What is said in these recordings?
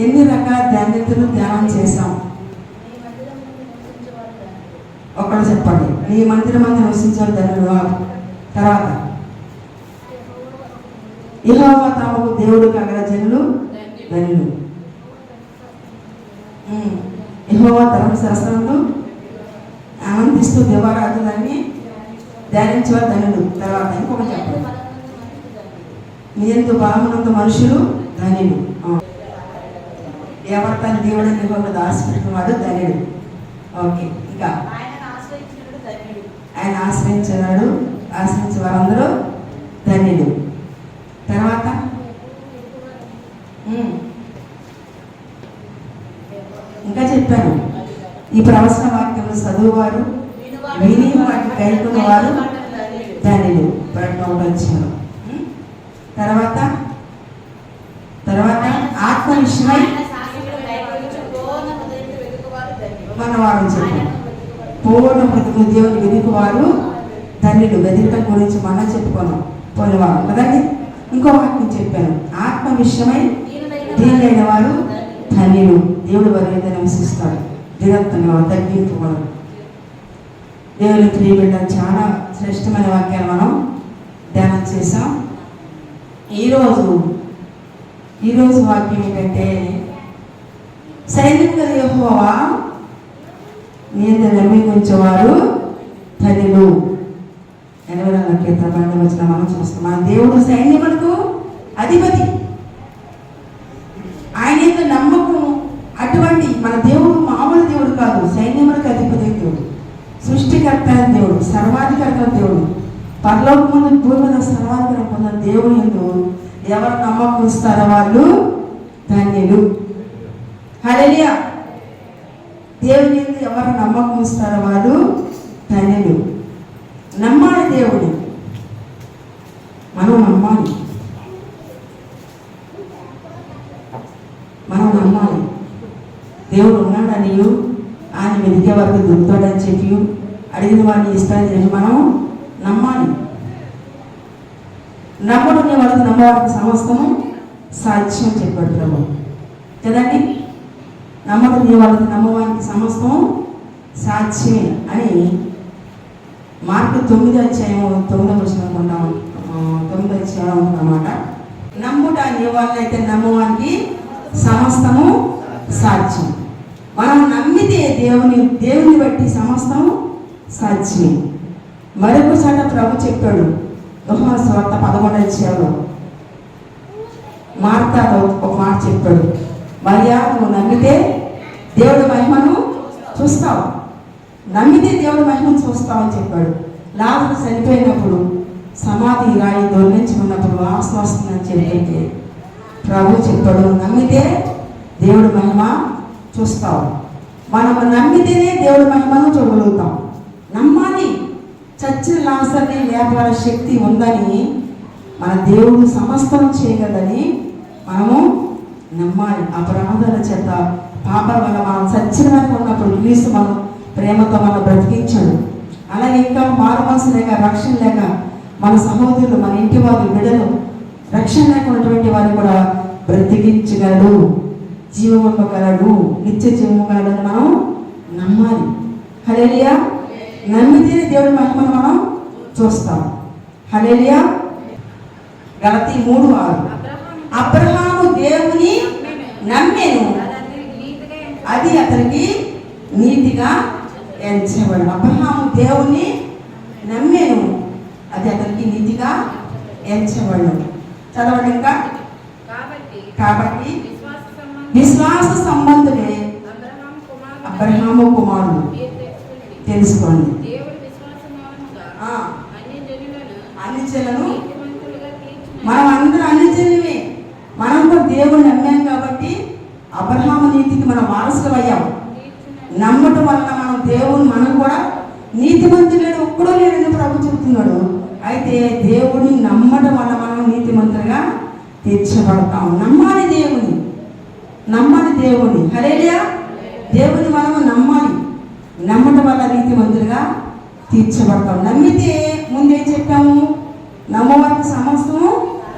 ఎన్ని రకాల ధన్యతలు ధ్యానం చేశాం. ఒకళ్ళు చెప్పండి. నీ మందిరం మంది నివసించారు ధన్యుడు. తర్వాత యెహోవా తమకు దేవుడు కగల జనులు ధన్యులు. యెహోవా ధర్మశాస్త్రంలో ఆనందిస్తూ దేవరాజులన్నీ ధ్యానించేవారు ధన్యుడు. తర్వాత ఇంకొక చెప్పండి. నీ ఎందు బలమునందు మనుషులు ధన్యులు. ఎవరు తన దేవుడిని యెహోవా ఆశ్రయించినవాడు ధన్యుడు. ఓకే, ఇంకా ఆయన ఆశ్రయించినాడు, ఆశ్రయించే వారందరూ ధన్యులు. తర్వాత ఇంకా చెప్పాను. ఈ ప్రవచన వాక్యంలో చదువువారు విని వాటిని కైకున్న వారు ధన్యులు. వచ్చారు. తర్వాత తర్వాత ఆత్మ విషయమై మన వారు చెప్పారు. పూర్ణ ప్రతి దేవుని వెతుకువారు ధన్యులు. వెతకటం గురించి మనం చెప్పుకున్నాం పోయినవారు కదండి. ఇంకో వాక్యం చెప్పాను. ఆత్మ విషయమై దీనైన వారు ధన్యులు. దేవుడు వారి మీద నివసిస్తాడు. దిగత్తంగా తగ్గింపుకోవడం. దేవుని ప్రియబిడ్డ చాలా శ్రేష్టమైన వాక్యాలు మనం ధ్యానం చేసాం. ఈరోజు వాక్యం ఏంటంటే సైనికుల యెహోవా నేను నమ్మించేవారు ధన్యులు. 80వ కీర్తన 12వ వచనం మనం చూస్తాం. మన దేవుడు సైన్యములకు అధిపతి. ఆయన యొక్క నమ్మకం అటువంటి మన దేవుడు మామూలు దేవుడు కాదు. సైన్యములకు అధిపతి దేవుడు, సృష్టికర్త దేవుడు, సర్వాధికర్త దేవుడు, పరలోకముందు భూమి మీద సర్వాధికారం పొందిన దేవుడు యందు ఎవరు నమ్మకం ఇస్తారో వాళ్ళు ధన్యులు. హల్లెలూయా. దేవుని యందు ఎవరు నమ్మకం ఇస్తారో వాళ్ళు ధన్యులు. నమ్మాలి దేవుడు, మనం నమ్మాలి, మనం నమ్మాలి. దేవుడు ఉన్నాడని ఆయన వెతికే వరకు దొరుకుతాడని చెప్పి అడిగిన వాడిని ఇస్తాడని చెప్పి మనం నమ్మాలి. నమ్మడునే వాళ్ళకి నమ్మవారికి సమస్తము సాధ్యం చెప్పాడు ప్రభు కదండి. నమ్మడునే వాళ్ళకి నమ్మవారికి సమస్తము సాధ్యమే అని మార్కు 9వ అధ్యాయం 9వ వచనం అనుకుంటాం. 9వ అధ్యాయం అన్నమాట. నమ్ముట అనే వాళ్ళైతే నమ్మవానికి సమస్తము సాధ్యం. మనం నమ్మితే దేవుని బట్టి సమస్తము సాధ్యమే. మరొక చోట ప్రభు చెప్పాడు. యోహాను సువార్త 11వ అధ్యాయంలో మార్తాతో ఒక మాట చెప్పాడు. మరియా, నువ్వు నమ్మితే దేవుడి మహిమను చూస్తావు, నమ్మితే దేవుడి మహిమను చూస్తావు అని చెప్పాడు. లాజరు చనిపోయినప్పుడు సమాధి రాయి దొరించి ఉన్నప్పుడు వాసన వస్తుందని చెప్పి ప్రభు చెప్పాడు, నమ్మితే దేవుడి మహిమ చూస్తావు. మనము నమ్మితేనే దేవుడి మహిమను చూడగలుగుతాం. నమ్మాలి. చచ్చిన లాజరుని లేపాల శక్తి ఉందని, మన దేవుడు సమస్తం చేయగలని మనము నమ్మాలి. అపరాధాల చేత పాపల వల్ల మనం చచ్చిన వారికి ఉన్నప్పుడు క్రీస్తు మనం ప్రేమతో మనం బ్రతికించాడు. అలాగే ఇంకా మారు మనసు లేక రక్షణ లేక మన సహోదరులు, మన ఇంటి వారు, బిడ్డలు రక్షణ లేకున్నటువంటి వారిని కూడా బ్రతికించగలడు, జీవం ఇవ్వగలడు, నిత్య జీవం ఇవ్వగలడని మనం నమ్మాలి. హల్లెలూయా. నమ్మితే దేవుడి మహిమను మనం చూస్తాం. హల్లెలూయా. గలతీ 3:6 అబ్రహాము దేవుని నమ్మెను, అది అతనికి నీతిగా ఎంచబడు. అబ్రహాము దేవుని నమ్మెను, అది అతనికి నీతిగా ఎంచబడు. చదవండి ఇంకా. కాబట్టి విశ్వాస సంబంధులే అబ్రహాము కుమారుడు. తెలుసుకోండి. అన్ని జనులను మనం అందరూ అన్ని జనులమే. మనం కూడా దేవుని నమ్మాం కాబట్టి అబ్రహాము నీతికి మనం వారసులు అయ్యాం. నమ్మటం వలన మనం కూడా నీతిమంతులు లేడు, ఒక్కడో లేడని ప్రభు చెబుతున్నాడు. అయితే దేవుడిని నమ్మటం వల్ల మనం నీతిమంతులుగా తీర్చబడతాం. నమ్మాలి దేవుని. హల్లెలూయా. దేవుని మనము నమ్మాలి. నమ్మటం వల్ల నీతిమంతులుగా తీర్చబడతాం. నమ్మితే ముందేం చెప్పాము? నమ్మవారికి సమస్తము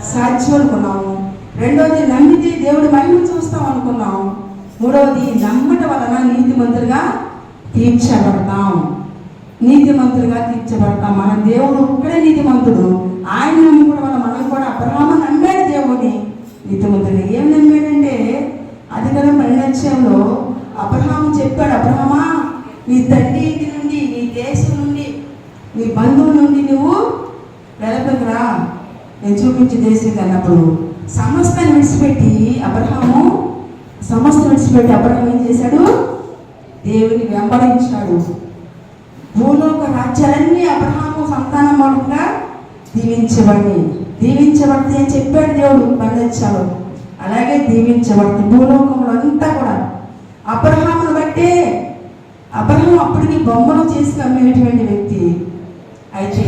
సాధ్యం అనుకున్నాము. రెండోది నమ్మితే దేవుడి మహిమ చూస్తాం అనుకున్నాం. మూడవది నమ్మటం వలన నీతిమంతులుగా తీర్చబడతాం. నీతిమంతులుగా తీర్చబడతాం. మన దేవుడు ఒక్కడే నీతిమంతుడు. ఆయన నమ్ముకోవడం వల్ల మనం కూడా అబ్రహాము నమ్మాడు దేవుడిని, నీతిమంతుడు. ఏం నమ్మాడంటే అధికారం 12 అబ్రహాము చెప్పాడు, అబ్రహామా నీ తండ్రి ఇంటి నుండి, నీ దేశం నుండి, నీ బంధువుల నుండి నువ్వు వెళకురా, నేను చూపించే దేశం అన్నప్పుడు సమస్తాన్ని విడిచిపెట్టి అబ్రహాము ఏం చేశాడు? దేవుని వెంబడించాడు. భూలోక రాజ్యాలన్నీ అబ్రహాము సంతానం మూలంగా దీవించబడితే అని చెప్పాడు దేవుడు 12. అలాగే దీవించబడుతుంది భూలోకంలో అంతా కూడా అబ్రహామును బట్టే. అబ్రహాము అప్పటికి బొమ్మను చేసి అమ్మేటువంటి వ్యక్తి. అయితే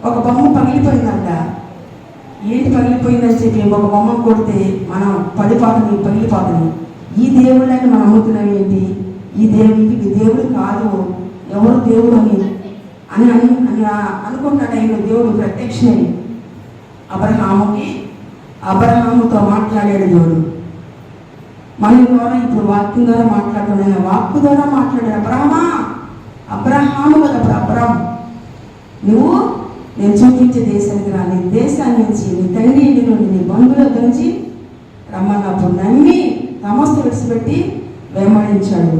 ఒక బొమ్మ పగిలిపోయిందంట. ఏంటి పగిలిపోయిందని చెప్పి ఒక బొమ్మను కొడితే మనం పగిలిపోతుంది. ఈ దేవుళ్ళని మనం అమ్ముతున్నాం ఏంటి? ఈ దేవుడు కాదు, ఎవరు దేవుడు అని అనుకుంటాడు. ఆయన దేవుడు ప్రత్యక్షమై అబ్రహాముతో మాట్లాడాడు దేవుడు. మన ద్వారా ఇప్పుడు వాక్యం ద్వారా మాట్లాడుతున్నాడు. వాక్కు ద్వారా మాట్లాడాడు. అబ్రహాము కదా అబ్రహాం, నువ్వు నేను చూపించే దేశానికి రా, నీ దేశాన్ని నుంచి, నీ తండ్రి ఇంటి నుండి, నీ బంధువుల నుంచి రమ్మన్నప్పుడు నమ్మి సమస్త విడిచిపెట్టి వెంబడించాడు.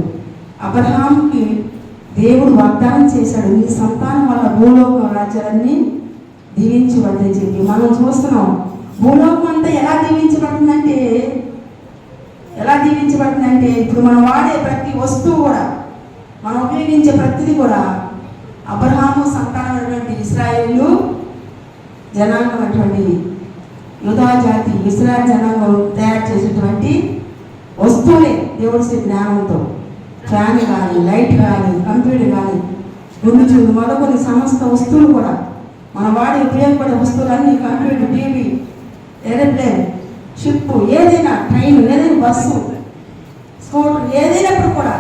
అబ్రహాంకి దేవుడు వాగ్దానం చేశాడు, నీ సంతానం వల్ల భూలోక రాజ్యాలన్నీ దీవించబడదని చెప్పి. మనం చూస్తున్నాం భూలోకం అంతా ఎలా దీవించబడుతుందంటే ఇప్పుడు మనం వాడే ప్రతి వస్తువు కూడా, మనం ఉపయోగించే ప్రతిదీ కూడా అబ్రహాము సంతానమైనటువంటి ఇశ్రాయేలు జనాంగం అటువంటి యూదా జాతి ఇశ్రాయేల్ జనాంగం తయారు చేసేటువంటి వస్తువులే దేవుడి జ్ఞానంతో. ఫ్యాన్ కానీ, లైట్ కానీ, కంప్యూటర్ కానీ, గుండు చూడు మొదలుకొని సమస్త వస్తువులు కూడా మన వాడి ఉపయోగపడే వస్తువులన్నీ, కంప్యూటర్, టీవీ, ఏరోప్లేన్, షిప్, ఏదైనా ట్రైన్, ఏదైనా బస్సు, స్కూటర్, ఏదైనప్పుడు కూడా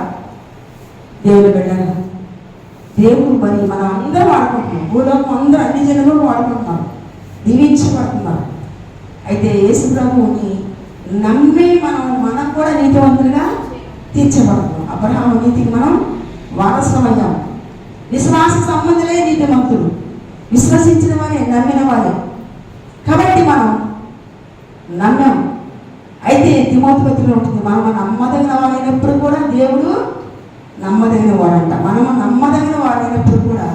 దేవుడు పెట్టారు. దేవుడు మరి మనం అందరూ వాడుకుంటున్నాం. భూలోకం అందరూ అన్ని జనులు వాడుకుంటున్నారు, దీవించబడుతున్నారు. అయితే యేసు ప్రభువుని నమ్మి మనకు కూడా నీతివంతులుగా తీర్చబడుతున్నాం. అబ్రహాము నీతికి మనం వారసులమయ్యాం. విశ్వాస సంబంధులే నీతిమంతులు, విశ్వసించిన వారే, నమ్మిన వారే. కాబట్టి మనం నమ్మాం. అయితే తిమోతిపత్రికలో ఉంటుంది, మనం నమ్మదగిన వాడైనప్పుడు కూడా దేవుడు నమ్మదగిన వాడంట. మనము నమ్మదగిన వాడైనప్పుడు కూడా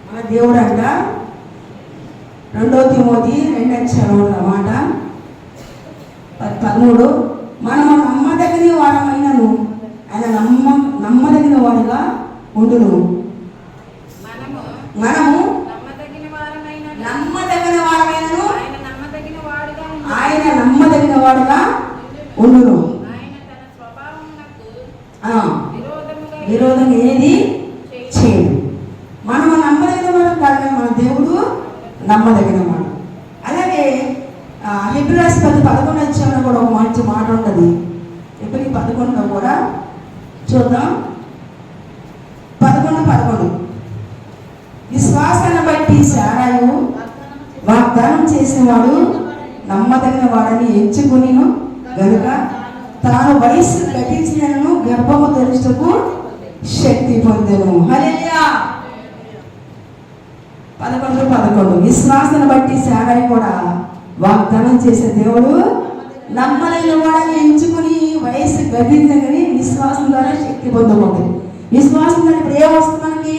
మన దేవుడు అంట 2 తిమోతి 2 అన్నమాట 13, మనము నమ్మదగిన వాడమైనను ఆయన నమ్మదగిన వాడుగా ఉండును. మనము నమ్మదగిన వాడమైనను ఆయన నమ్మదగిన వాడుగా ఉండును. విరోధం ఏది చేయడు. మనము నమ్మదగిన వాడు కాదు, మన దేవుడు నమ్మదగిన వాడు. అలాగే హెబ్రీ రాసిన 11 కూడా ఒక మంచి మాట ఉంటుంది. హెబ్రీ 11 కూడా చూద్దాం. 11 విశ్వాసాన్ని బట్టి శారాయు వాగ్దానం చేసేవాడు నమ్మదగిన వాడని ఎంచుకుని గనుక తాను వయస్సు గతించినను గర్భము తెరుచుటకు శక్తి పొందెను. హల్లెలూయా. 11 విశ్వాసాన్ని బట్టి శారాయు కూడా వాగ్దానం చేసే దేవుడు నమ్మదగిన వాడని ఎంచుకుని వయస్సు గతించని విశ్వాసం ద్వారా శక్తి పొందబోతుంది. విశ్వాసం ద్వారా ఇప్పుడు ఏమొస్తుంది? మనకి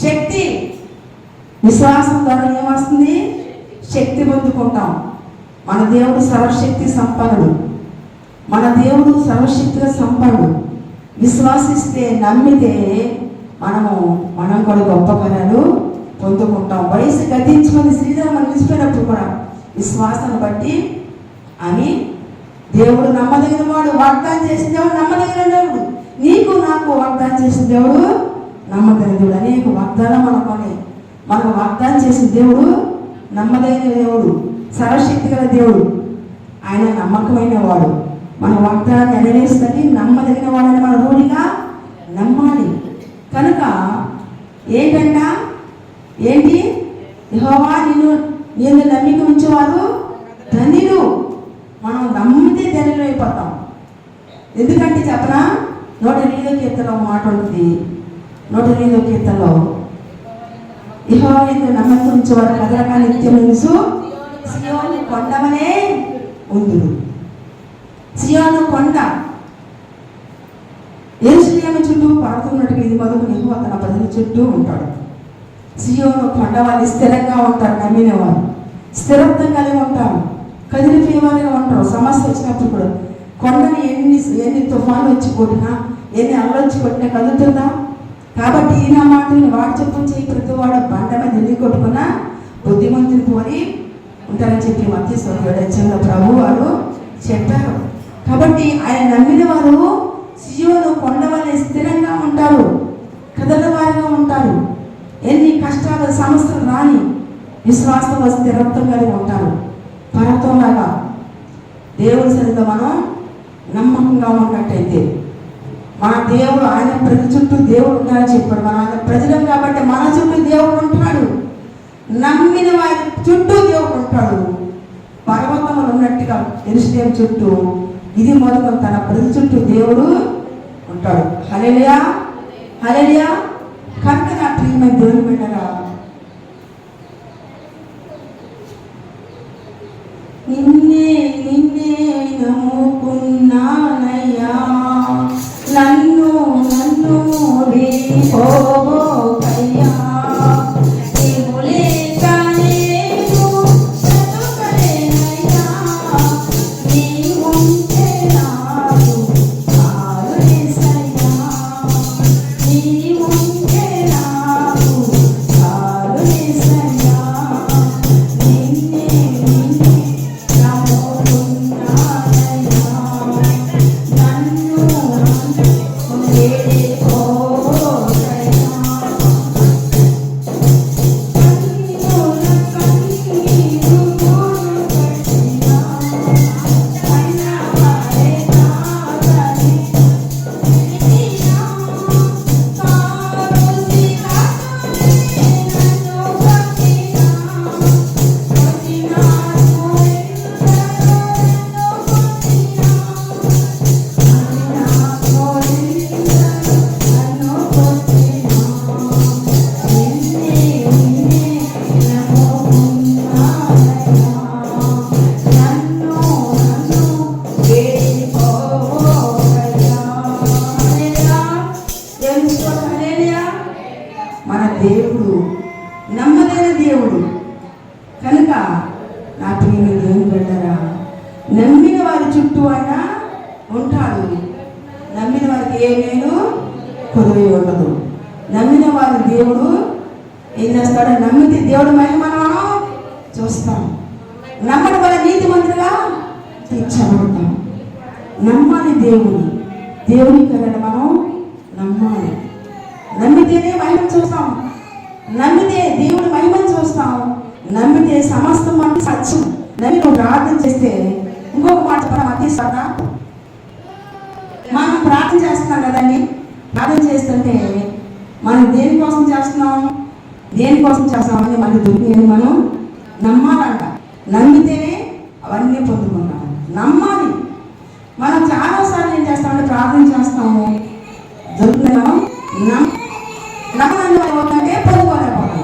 శక్తి. విశ్వాసం ద్వారా ఏమొస్తుంది? శక్తి పొందుకుంటాం. మన దేవుడు సర్వశక్తి సంపన్నుడు. మన దేవుడు సర్వశక్తిగా సంపన్నుడు. విశ్వాసిస్తే, నమ్మితే మనం కూడా గొప్ప కార్యాలు పొందుకుంటాం. వయసు గతించుకుని శ్రీధరం మనం నిలిచిపోయినప్పుడు కూడా విశ్వాసాన్ని బట్టి అని దేవుడు నమ్మదగిన వాడు. వాగ్దానం చేసిన దేవుడు నమ్మదగిన దేవుడు. నీకు నాకు వాగ్దానం చేసిన దేవుడు నమ్మదగిన దేవుడు. అనేక వాగ్దానం మనకు వాగ్దానం చేసిన దేవుడు నమ్మదగిన దేవుడు, సర్వశక్తి గల దేవుడు. ఆయన నమ్మకమైన వాడు. మన వాగ్దానాన్ని నెరవేర్చుకొని నమ్మదగిన వాడని మన రూఢిగా నమ్మాలి. కనుక ఏంటి యెహోవా నేను నమ్మిక ఉంచేవారు ధనిలు. మనం నమ్మితే ధనిలు అయిపోతాం. ఎందుకంటే చెప్పనా, 108వ కీర్తనలో మాట ఉంటుంది. 108వ కీర్తనలో యెహోవా యందు నమ్మకం ఉంచేవారు కదలక నిత్యం నిలుచు సీయోను కొండవలే ఉందురు. సీయోను కొండ యెరూషలేము చుట్టూ పారుతున్నట్టుగా ఇది మొదలు యెహోవా తన ప్రజల చుట్టూ ఉంటాడు. సీయోను కొండ వాళ్ళు స్థిరంగా ఉంటారు. నమ్మిన వారు స్థిరత్వం కలిగి ఉంటారు. కదిలిపోయేవారుగా ఉంటారు. సమస్య వచ్చినప్పుడు కూడా కొండని ఎన్ని తుఫాన్లు వచ్చి కొట్టినా, ఎన్ని అల్లలు వచ్చి కొట్టినా కదులుతుందా? కాబట్టి ఈయన మాటని వాడు చెప్పని చేయి ప్రతి వాడు బండ మీద ఎన్ని కొట్టుకున్నా బుద్ధిమంతుని పోలి ఉంటారని చెప్పి మత్తయి 7:7 ప్రభు వారు చెప్పారు. కాబట్టి ఆయన నమ్మిన వారు సీయోను కొండ వలె స్థిరంగా ఉంటారు, కదలవారిగా ఉంటారు. ఎన్ని కష్టాలు సమస్యలు రాని విశ్వాసంలో స్థిరత్వం కలిగి ఉంటారు. పర్వతంలాగా దేవుడి సరిగ్గా మనం నమ్మకంగా ఉన్నట్టయితే మన దేవుడు ఆయన ప్రజల చుట్టూ దేవుడు ఉన్నారని చెప్పాడు. మనం ఆయన ప్రజలం కాబట్టి మన చుట్టూ దేవుడు ఉంటాడు. నమ్మిన వారి చుట్టూ దేవుడు ఉంటాడు. పర్వతములు ఉన్నట్టుగా యెరూషలేము చుట్టూ ఇది మొదలు తన ప్రజల చుట్టూ దేవుడు ఉంటాడు. హల్లెలూయా, హల్లెలూయా. కనుక నా ప్రియమైన దేవుని బిడ్డరా, నిన్నే నిన్నే నమ్ముకున్నానయ్యా, నన్ను నన్ను పోబోకయ్యా. నీవు లేక నేను బ్రతుకలేనయ్యా, నీవుంటే నాకు చాలు యేసయ్యా, నీవుంటే నాకు చాలు యేసయ్యా. నిన్నే నిన్నే నమ్ముకున్నానయ్యా, నన్ను మన దేవుడు నమ్మదైన దేవుడు. కనుక నా ప్రియమైన దేవుని బిడ్డరా, నమ్మిన వారి చుట్టూ ఆయన ఉంటాడు. నమ్మిన వారికి ఏ మేలు కొదువై ఉండదు. నమ్మిన వారి దేవుడు ఏం చేస్తాడు? నమ్మితే దేవుడు మహిమను మనం చూస్తాం. నమ్మడం వల్ల నీతిమంతులుగా తీర్చబడతాం. నమ్మాలి దేవుని, దేవుని కన్నా మనం నమ్మాలి. నమ్మితేనే మహిమను చూస్తాం. నమ్మితే దేవుడి మహిమను చూస్తాం. నమ్మితే సమస్తం మనకి సత్యం. నమ్మి నువ్వు ప్రార్థన చేస్తే ఇంకొక మాట మనం అతీస్తారా? మనం ప్రార్థన చేస్తున్నాం కదండి. ప్రార్థన చేస్తుంటే మనం దేనికోసం చేస్తున్నాం, దేనికోసం చేస్తామని మనకి దొరికింది మనం నమ్మాలంట. నమ్మితేనే అవన్నీ పొందుకుంటాం. నమ్మాలి. మనం చాలాసార్లు ఏం చేస్తామంటే ప్రార్థన చేస్తాము, దొరుకుతున్నాం. నమ్మకంగా ఏమవుతుందంటే పొందుకోలేకపోతాం.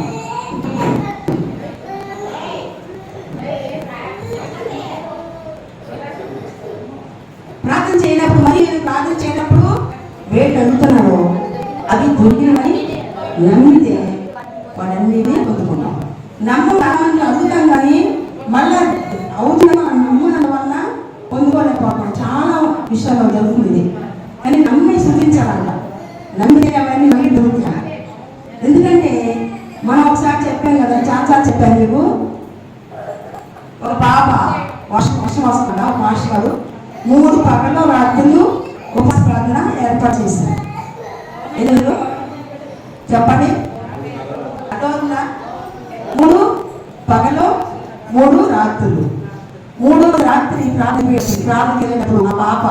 ప్రార్థన చేయనప్పుడు మరి ప్రార్థన చేయనప్పుడు వేటి అడుగుతున్నారో అవి దొరికినవని నమ్మితే వాడన్నిటినీ పొందుకుంటాం. నమ్మకాన్ని అడుగుతాం కానీ మళ్ళా అవుతున్న నమ్మడం వల్ల పొందుకోలేకపోతాం. చాలా విషయాల్లో జరుగుతుంది. కానీ నమ్మి చూపించాలంట. నమ్మితే అవన్నీ మళ్ళీ దొరుకుతాయి. ఎందుకంటే మనం ఒకసారి చెప్పాం కదా, చాలా చెప్పాను మీకు. ఒక పాప వర్షం వస్తుందా, ఒక మాస్టర్ గారు 3 పగలు రాత్రులు ఉపవాస ప్రార్థన ఏర్పాటు చేశారు. ఎందుకు చెప్పండి? అర్థమవుతుందా? 3 పగలు 3 రాత్రులు. 3వ రాత్రి ప్రార్థన వెళ్ళినప్పుడు ఆ పాప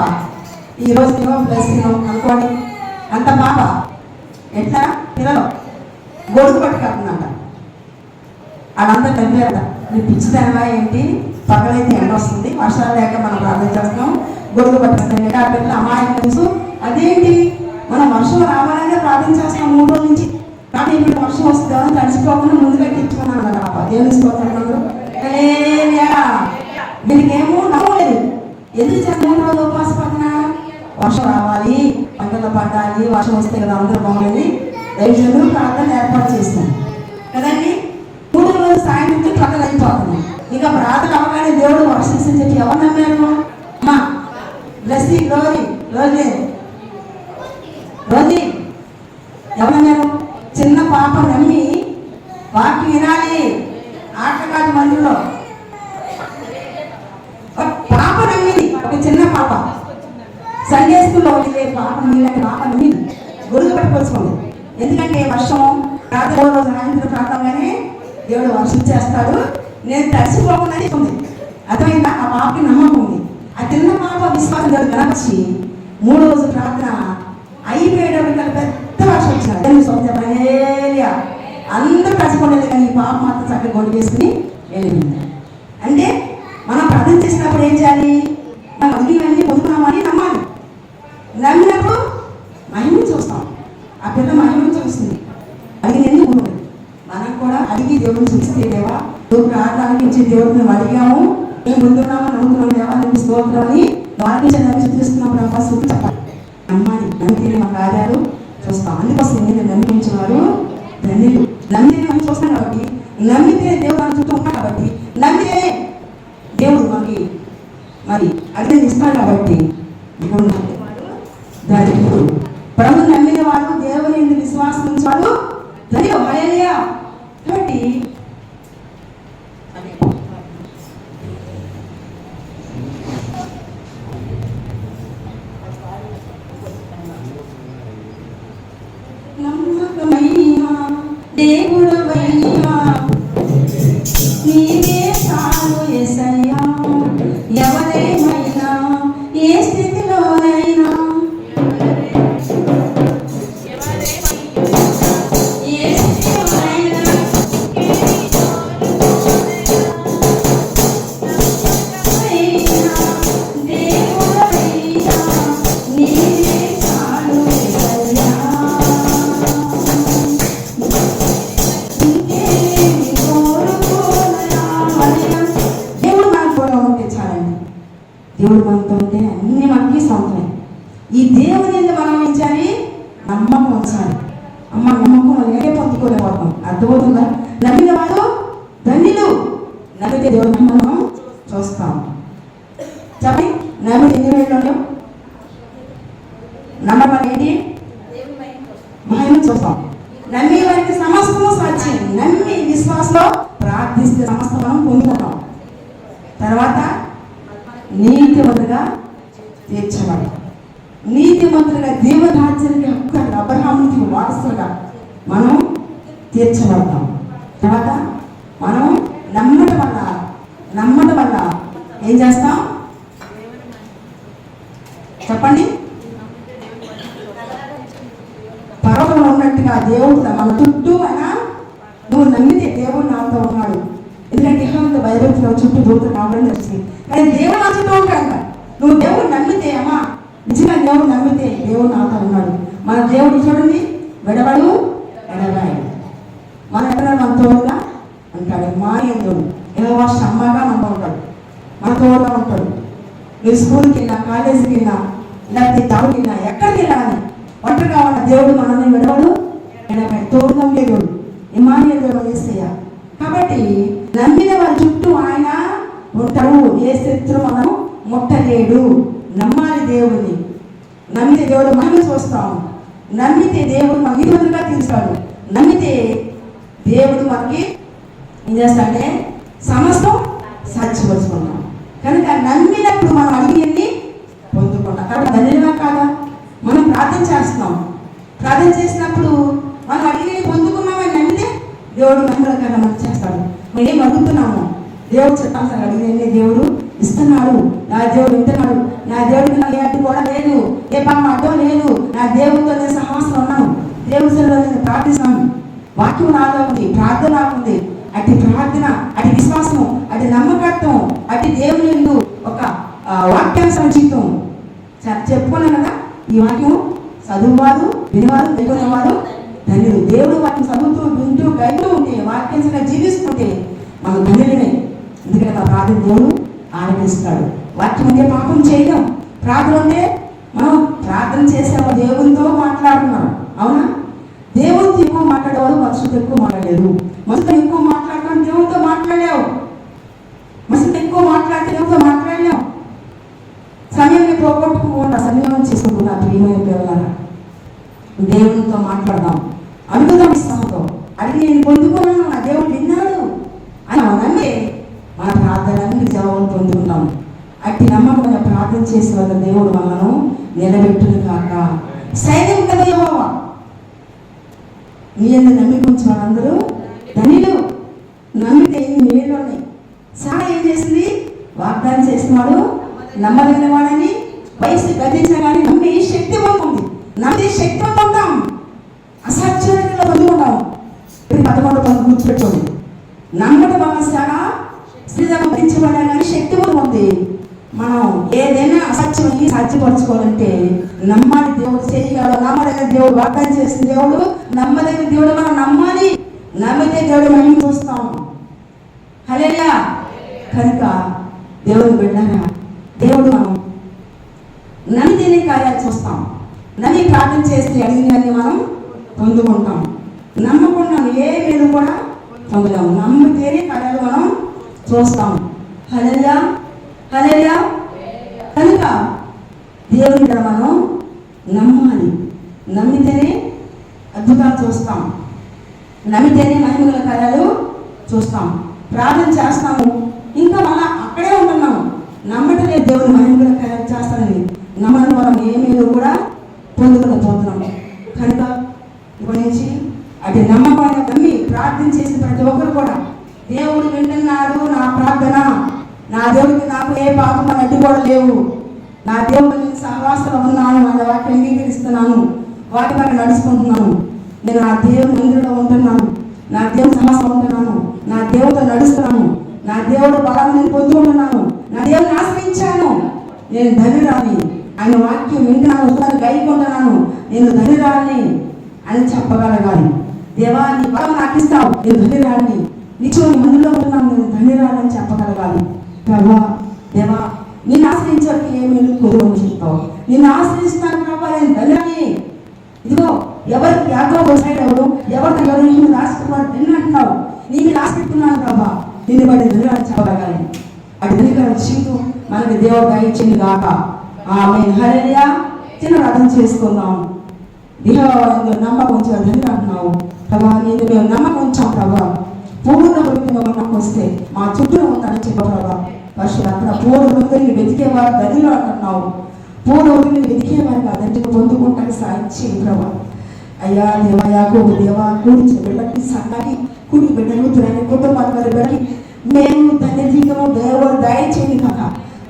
ఈరోజు ప్లస్ అనుకోండి, అంత పాప ఎట్లా పిల్లలు గొడుగు పట్టుకుంటున్నాడ. వాళ్ళందరూ కలిపారట, నీ పిచ్చిదనవా ఏంటి, పగలైతే ఎండ వస్తుంది, వర్షాలు లేక మనం ప్రార్థన చేస్తున్నాం, గొడుగు పట్టుకుంటాం. ఆ పిల్లలు అమ్మాయికి తెలుసు అదేంటి మనం వర్షం రావాలనే ప్రార్థన చేస్తున్నాం 3 రోజుల నుంచి. కానీ ఇప్పుడు వర్షం వస్తుందని తడిసిపోకుండా ముందుగా తెచ్చుకున్నాను అన్నమాట. దేవుని స్తోత్రం. దీనికేమో నమ్మలేదు. ఎందుకు చేస్తాం 3 రోజులు ఉపవాస ప్రార్థన? వర్షం రావాలి, పంటలు పడాలి, వర్షం వస్తే కదా అందరూ బాగుంది దైవజనులు ప్రార్థన ఏర్పాటు చేస్తాం కదండి. 3 రోజులు సాయంత్రం ప్రార్థన అయిపోతుంది. ఇక ప్రార్థన అవగానే దేవుడు వర్షించని చెప్పి ఎవరు నమ్మారు? అమ్మా బ్లెస్సీ గ్లోరీ రోజీ రోజీ ఎవరు నమ్మారు? చిన్న పాప నమ్మి వాక్యం వినాలి. ఆటగాడి మందిలో ఒక పాప నమ్మింది, ఒక చిన్న పాప సండే స్కూల్లో పాప నీళ్ళకి పాప నమ్మింది, గొడుగు పట్టుకొచ్చుకుంది. ఎందుకంటే వర్షం రాత్రి సాయంత్రం ప్రాంతంగానే దేవుడు వర్షించేస్తాడు, నేను తడిసిపోకుండా ఉంది. అర్థమైందా? ఆ పాపకి నమ్మకం ఉంది. ఆ చిన్న పాప విశ్వాసం దేవుడు కనపరిచి 3 రోజులు ప్రార్థన అయిపోయేటప్పుడు పెద్ద వర్షం వచ్చింది. అందరూ తడిసిపోలేదు, కానీ ఈ పాప మాత్రం చక్కగా గొడుగు వేసుకుని వెళ్ళింది. అంటే మనం ప్రార్థన చేసినప్పుడు ఏం చేయాలి? మనం అడిగినవన్నీ పొందుకున్నామని నమ్మాలి. నమ్మినప్పుడు మహిమను చూస్తాం. ఆ పిల్ల మహిమను చూస్తుంది. అడిగినన్ని ఉంటుంది. మనం కూడా అడిగి దేవుడిని చూస్తే దేవా నువ్వు ప్రార్థనకి ఇచ్చే దేవుడు మేము అడిగాము, మేము ముందున్నాము, నమ్ముతున్నాము దేవా నీకు స్తోత్రం అని వారికి చూపిస్తున్నప్పుడు ఫస్ట్ చెప్పాలి. నమ్మాలి. నమ్మితే మా కార్యాలు చూస్తాం. అందుకోసం నేను నమ్మించిన వారు ధన్యులు. నమ్మితే మనం చూస్తాం కాబట్టి, నమ్మితే దేవుడు మన చుట్టూ ఉంటాం కాబట్టి, నమ్మితే దేవుడు మనకి మరి అడిగిన ఇస్తాడు కాబట్టి ధన్యుడు. ప్రభు నమ్మిన వాడు, దేవుని విశ్వాసం ఉంచేవాడు ధన్యుడు. హల్లెలూయా. కాబట్టి నమ్మకమైన దేవుడు వయ్యా, నీవే చాలు యేసయ్యా. ఎవరేమైనా ఏ స్థితిలోనైనా దేవుడు మనతో ఉంటే అన్ని మనకి సొంతమే. ఈ దేవుని మనం ఉంచాలి, నమ్మకం ఉంచాలి. అమ్మ నమ్మకం అలాగే పొందుకోలేకపోతాం. అర్థమవుతుందా? నమ్మిన వాడు ధన్యులు. నమ్మితే దేవుడిని మనం చూస్తాం. చెప్పండి, నమ్మితే ఎన్ని వేళ్ళు నమ్మకం ఏంటి? మహిమ చూస్తాం. నమ్మి వారికి సమస్తము సాధ్యం. నమ్మి విశ్వాసంలో ప్రార్థిస్తే సమస్త మనం పొందుకుంటాం. తర్వాత నీతిమంతులుగా తీర్చబడతాం. నీతిమంతులుగా దేవరాజ్యానికి హక్కు అబ్రహామునికి వారసులుగా మనం తీర్చబడతాం. తర్వాత మనం నమ్మటం వల్ల ఏం చేస్తాం? చెప్పండి. పర్వతంలో ఉన్నట్టుగా దేవుడు మన చుట్టూ అయినా నువ్వు నమ్మితే దేవుడు నాతో ఉన్నాడు. ఎందుకంటే బైబిల్లో చుట్టూ దూతలు రావడం వచ్చింది, కానీ దేవుడు నా చుట్టూ ఉంటాడు. నువ్వు దేవుడు నమ్మితే అమ్మా, నిజంగా దేవుడు నమ్మితే దేవుడు నాతో ఉన్నాడు. మన దేవుడు చూడండి, విడవడు ఎడబాడు. మన ఎక్కడ మన తోడుగా ఉంటాడు. మా దేవుడు ఏదో అమ్మగా మనతో ఉంటాడు, మన తోడుగా ఉంటాడు. మీరు స్కూల్కి వెళ్ళినా, కాలేజీకి వెళ్ళినా, లేకపోతే టౌన్కి వెళ్ళినా, ఎక్కడికి వెళ్ళాలని ఒంటరిగా ఉన్న దేవుడు మనల్ని విడవడు ఎడబాడు. తోడుగా ఉండే దేవుడు ఇమానుయేలు దేవుడు యేసయ్య. కాబట్టి నమ్మిన వారి చుట్టూ ఆయన ఉంటాడు. ఏ శత్రువు మనం ముట్టలేడు. నమ్మాలి దేవుడిని. నమ్మితే దేవుడు మహిమ చూస్తాము. నమ్మితే దేవుడు మన విధులుగా తీస్తాడు. నమ్మితే దేవుడు మనకి ఏం చేస్తాడే? సమస్తం సాధ్యపరుచుకుంటాం. కనుక నమ్మినప్పుడు మనం అడిగినన్ని పొందుకుంటాం. కాబట్టి ధన్యవాదాలు కాదా? మనం ప్రార్థన చేస్తున్నాం. ప్రార్థన చేసినప్పుడు మనం అడిగినవి పొందుకున్నామని నమ్మితే దేవుడు నమ్మకంగా మనకు చేస్తాడు. మనం ఏం అడుగుతున్నాము? దేవుడు చెప్పాల్సిన అడిగినన్ని దేవుడు ఇస్తున్నాడు. నా దేవుడు వింటున్నాడు. నా దేవుడికి నా ఏ అడ్డు కూడా లేదు, ఏ పాపం అడ్డం లేదు. నా దేవుడితో నేను సహవాసం ఉన్నాను. దేవుడి సన్నిధిలో నేను ప్రార్థిస్తాను. వాక్యం నాలో ఉంది, ప్రార్థన నాకు ఉంది. అటు ప్రార్థన, అటు విశ్వాసము, అటు నమ్మకత్వం, అటు దేవుని యందు ఒక వాక్యానుసార జీవితం. చెప్పుకున్నాను కదా, ఈ వాక్యం చదువువారు, వినివారు, గైకొనేవారు ధన్యులు. దేవుడు వాటిని చదువుతూ వింటూ గైతూ ఉంటే, వాక్యానుసారంగా జీవిస్తుంటే మనం ధన్యులమే. ఎందుకంటే మన ప్రార్థన దేవుడు ఆలకిస్తాడు. వాక్యం ఉంటే పాపం చేయడం, ప్రార్థన ఉంటే మనం ప్రార్థన చేసాము, దేవునితో మాట్లాడుతున్నాం. అవునా? దేవునితో ఎక్కువ మాట్లాడేవాడు మనుషులతో ఎక్కువ మాట్లాడలేదు. మనుషులతో ఎక్కువ మాట్లాడటం దేవునితో మాట్లాడావు. మనుషులతో ఎక్కువ మాట్లాడితే దేవునితో మాట్లాడలేవు. సమయాన్ని పోగొట్టుకోకుండా సమయం చేసుకుంటున్నా ప్రియమైన పిల్లలారా, దేవునితో మాట్లాడదాం. అడుగుదాం ఇస్తాముతో. అడిగి నేను పొందుకున్నాను, నా దేవుడు విన్నాడు అని నమ్మే మన ప్రార్థనలన్నీ జవాబులు పొందుకుంటాం. అట్టి నమ్మకమైన ప్రార్థన చేసే వల్ల దేవుడు మనను నిలబెట్టును కాక. సైన్యం కదా యెహోవా, నీ అందరూ నమ్మిక ఉంచి వాళ్ళందరూ ధనిలు. నమ్మితే ఎన్ని మేలు ఉన్నాయి. సారా ఏం చేసింది? వాగ్దానం చేసినాడు, నమ్మదగిన వాడని. వయసు గతించిన కానీ నమ్మి శక్తి పొందుతుంది. నమ్మి శక్తి పొందుతాం, అసాధ్యంగా పొందుకుంటాం. 11 గుర్తుపెట్టుకోండి. నమ్మటం వల్ల సారా శ్రీధర్మ గతించబడా కానీ శక్తి పొందుతుంది. మనం ఏదైనా అసాధ్యమయ్యి సాధ్యపరచుకోవాలంటే నమ్మాలి. దేవుడు చేయగలడు. నమ్మదగిన దేవుడు, వాగ్దానం చేసిన దేవుడు, నమ్మదగిన దేవుడు. మనం నమ్మాలి. నమ్మితే దేవుడు మహిమ చూస్తాం. హల్లెలూయా. కనుక దేవుడు బిడ్డగా, దేవుడు మనం నమ్మితేనే కార్యాలు చూస్తాం. నమ్మి ప్రార్థన చేస్తే అడిగినవన్నీ మనం పొందుకుంటాం. నమ్మకుండా ఏ మేలు కూడా పొందలేము. నమ్మితేనే కార్యాలు మనం చూస్తాం. హల్లెలూయా, హల్లెలూయా. కనుక దేవుని కూడా మనం నమ్మాలి. నమ్మితేనే అద్భుతాలు చూస్తాం. నమ్మితేనే మహిమగల కార్యాలు చూస్తాం. ప్రార్థన చేస్తాము, ఇంకా మళ్ళా అక్కడే ఉంటున్నాము. నమ్మటమే దేవుని మహిమగల కార్యాలు చేస్తానని నమ్మడం మనం ఏమేదో కూడా పొందుకోలేకపోతున్నాము. కనుక ఇప్పటి నుంచి అటు నమ్మకాన్ని నమ్మి ప్రార్థన చేసిన ప్రతి ఒక్కరు కూడా దేవుడు వింటున్నాడు నా ప్రార్థన. నా దేవుడికి నాకు ఏ పాపం అడ్డు కూడా లేవు. నా దేవుడు నేను సహవాసంలో ఉన్నాను, ఆయన వాటిని అంగీకరిస్తున్నాను, వాటి పట్ల నడుచుకుంటున్నాను. నేను నా దేవుని మందిరంలో ఉంటున్నాను, నా దేవుని సహవాసంలో ఉంటున్నాను, నా దేవుడితో నడుస్తున్నాను, నా దేవుడు బలాన్ని నేను పొందుకుంటున్నాను, నా దేవుని ఆశ్రయించాను, నేను ధన్యురాలిని, ఆయన వాక్యం వింటున్నాను, ఉత్తరాన్ని గైకొంటున్నాను, నేను ధన్యురాలిని అని చెప్పగలగాలి. దేవా నీ బలం నాకు ఇస్తావు, నేను ధన్యురాలిని, నిత్యం నీ మందిలో ఉంటున్నాను, నేను ధన్యురాలని చెప్పగలగాలి. ప్రభా దేవా నేను ఆశ్రయించడానికి ఏమీ కుదరని చెప్తావు. నేను ఆశ్రయిస్తాను ప్రభా, నేను ధన్యురాలిని. ఇదిగో ఎవరికి యాకోబు సైడ్ అవ్వడం, ఎవరితో ఎవరు నీ మీద ఆశపెట్టుకున్నాడు నిన్ను అంటున్నావు, నీ మీద ఆశపెట్టుకున్నాను ప్రభా, నిన్ను బట్టి ధన్యురాలని చెప్పగలగాలి. అటు ధన్యకరణ జీవితం మనకి దేవుడు దయచేయండి గాక. ఆమేన్. హల్లెలూయా. చిన్న అర్థం చేసుకుందాం. దేహంలో నమ్మకం ఉంచావు, ధన్యులు అంటున్నావు ప్రభా. నేను మేము నమ్మకం ఉంచాం ప్రభా. పూర్ణ హృదయంగా నమ్మకం వస్తే మా చుట్టూ ఉంటానని చెప్ప ప్రభా. వర్షాలు అక్కడ పూర్ణ హృదయాన్ని వెతికేవారు ధన్యులు అంటున్నావు. పూర్ణ హృదయాన్ని వెతికేవారుగా ధన్యులు పొందుకుంటానికి సాయం చేయి ప్రభా. అయ్యా దేవా యాకోబు దేవా కూడి బిడ్డకి సంఘానికి కూడి బిడ్డలు తురాని కుటుంబాల వారి బిడ్డకి మేము ధన్య జీవితము దేవుడు దయచేయండి కాక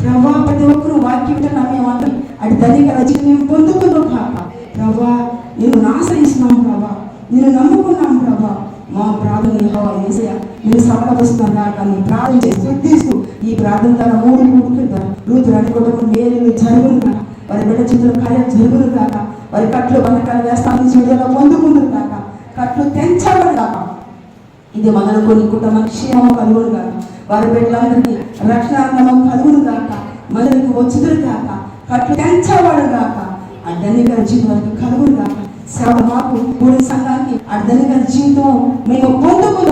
ప్రభా. ప్రతి ఒక్కరు వాక్యం నమ్మేవాళ్ళు అటు ధనిక రచన మేము పొందుతున్నాం కాక ప్రభా. నేను ఆశ్రయిస్తున్నాం ప్రభా, నేను నమ్ముకున్నాం ప్రభా. మా ప్రార్థన యెహోవా యేసయ్యా మీరు సమర్పిస్తున్నారు కాక నీ ప్రార్థన చేసి శుద్ధిస్తూ ఈ ప్రార్థన ద్వారా 3 రూతు రాని కుటుంబం మేలు జరుగును కాక, వారి బిడ్డ చేతుల కార్యం జరుగును కాక, వారి కట్లు బంధకాలు వేస్తాను విడుదల పొందుకుంటారు కాక, కట్లు తెంచబడి కాక, ఇది మొదలుకొని కుటుంబ క్షేమం కలుగును కాక, వారి బిడ్డలందరికీ రక్షణాత్మకం కలుగును కాక, మొదలుకు వచ్చుదురు కాక, కట్లు తెంచబడు కాక, ఆ ధనికర జీవితానికి కలుగును కాక. సేవ మాకు పూర్ణ సంఘానికి ఆ ధనికర జీవితం మేము పొందుకుందాం.